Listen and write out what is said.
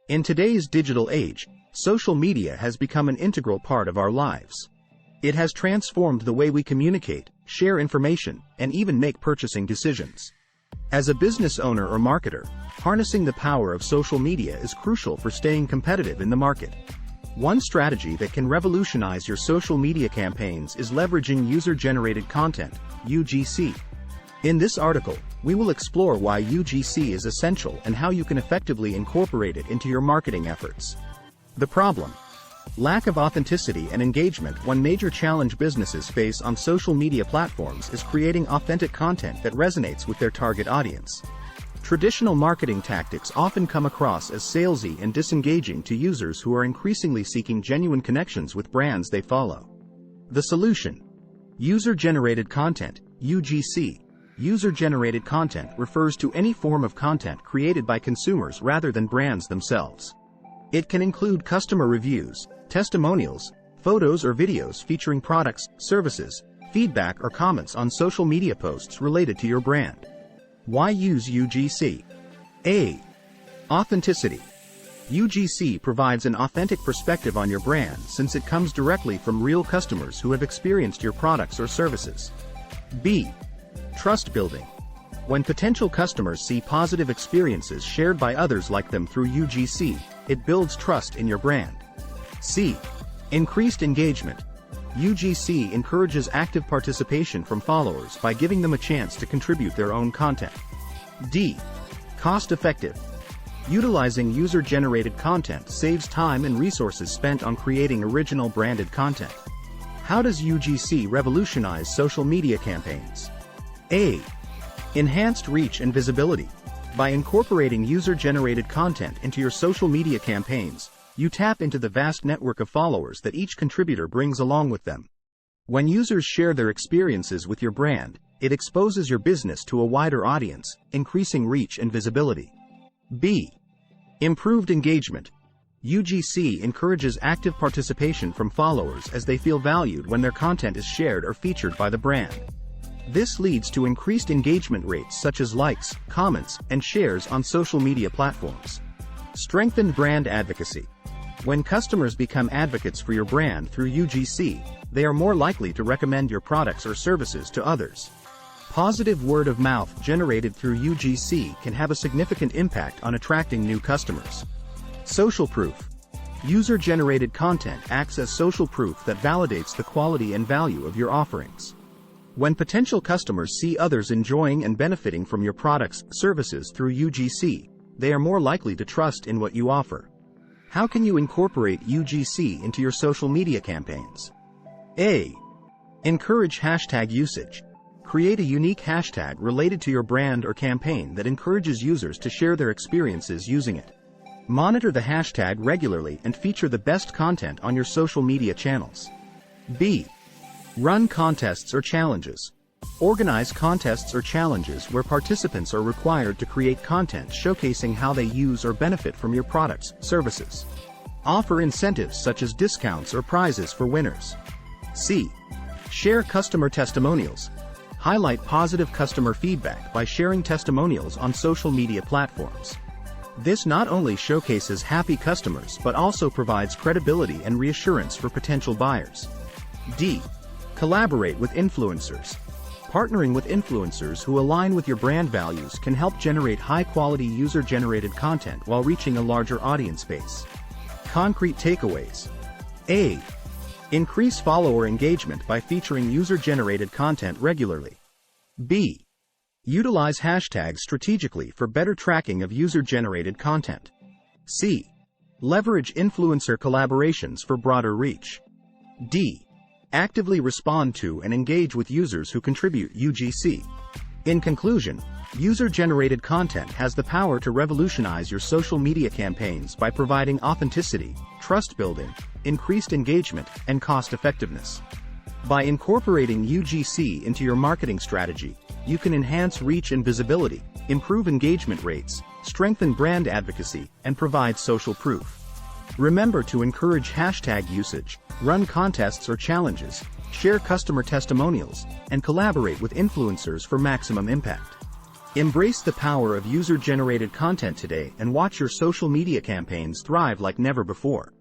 In today's digital age, social media has become an integral part of our lives. It has transformed the way we communicate, share information, and even make purchasing decisions. As a business owner or marketer, harnessing the power of social media is crucial for staying competitive in the market. One strategy that can revolutionize your social media campaigns is leveraging user-generated content, UGC. In this article, we will explore why UGC is essential and how you can effectively incorporate it into your marketing efforts. The problem: lack of authenticity and engagement. One major challenge businesses face on social media platforms is creating authentic content that resonates with their target audience. Traditional marketing tactics often come across as salesy and disengaging to users who are increasingly seeking genuine connections with brands they follow. The solution: user-generated content, UGC. User-generated content refers to any form of content created by consumers rather than brands themselves. It can include customer reviews, testimonials, photos or videos featuring products, services, feedback or comments on social media posts related to your brand. Why use UGC? A. Authenticity. UGC provides an authentic perspective on your brand since it comes directly from real customers who have experienced your products or services. B. Trust building. When potential customers see positive experiences shared by others like them through UGC, it builds trust in your brand. C. Increased engagement. UGC encourages active participation from followers by giving them a chance to contribute their own content. D. Cost-effective. Utilizing user-generated content saves time and resources spent on creating original branded content. How does UGC revolutionize social media campaigns? A. Enhanced reach and visibility. By incorporating user-generated content into your social media campaigns, you tap into the vast network of followers that each contributor brings along with them. When users share their experiences with your brand, it exposes your business to a wider audience, increasing reach and visibility. B. Improved engagement. UGC encourages active participation from followers as they feel valued when their content is shared or featured by the brand. This leads to increased engagement rates such as likes, comments, and shares on social media platforms. Strengthened brand advocacy. When customers become advocates for your brand through UGC, they are more likely to recommend your products or services to others. Positive word of mouth generated through UGC can have a significant impact on attracting new customers. Social proof. User-generated content acts as social proof that validates the quality and value of your offerings. When potential customers see others enjoying and benefiting from your products, services through UGC, they are more likely to trust in what you offer. How can you incorporate UGC into your social media campaigns? A. Encourage hashtag usage. Create a unique hashtag related to your brand or campaign that encourages users to share their experiences using it. Monitor the hashtag regularly and feature the best content on your social media channels. B. Run contests or challenges. Organize contests or challenges where participants are required to create content showcasing how they use or benefit from your products, services. Offer incentives such as discounts or prizes for winners. C. Share customer testimonials. Highlight positive customer feedback by sharing testimonials on social media platforms. This not only showcases happy customers but also provides credibility and reassurance for potential buyers. D. Collaborate with influencers. Partnering with influencers who align with your brand values can help generate high-quality user-generated content while reaching a larger audience base. Concrete takeaways. A. Increase follower engagement by featuring user-generated content regularly. B. Utilize hashtags strategically for better tracking of user-generated content. C. Leverage influencer collaborations for broader reach. D. Actively respond to and engage with users who contribute UGC. In conclusion, user-generated content has the power to revolutionize your social media campaigns by providing authenticity, trust building, increased engagement, and cost effectiveness. By incorporating UGC into your marketing strategy, you can enhance reach and visibility, improve engagement rates, strengthen brand advocacy, and provide social proof. Remember to encourage hashtag usage, run contests or challenges, share customer testimonials, and collaborate with influencers for maximum impact. Embrace the power of user-generated content today and watch your social media campaigns thrive like never before.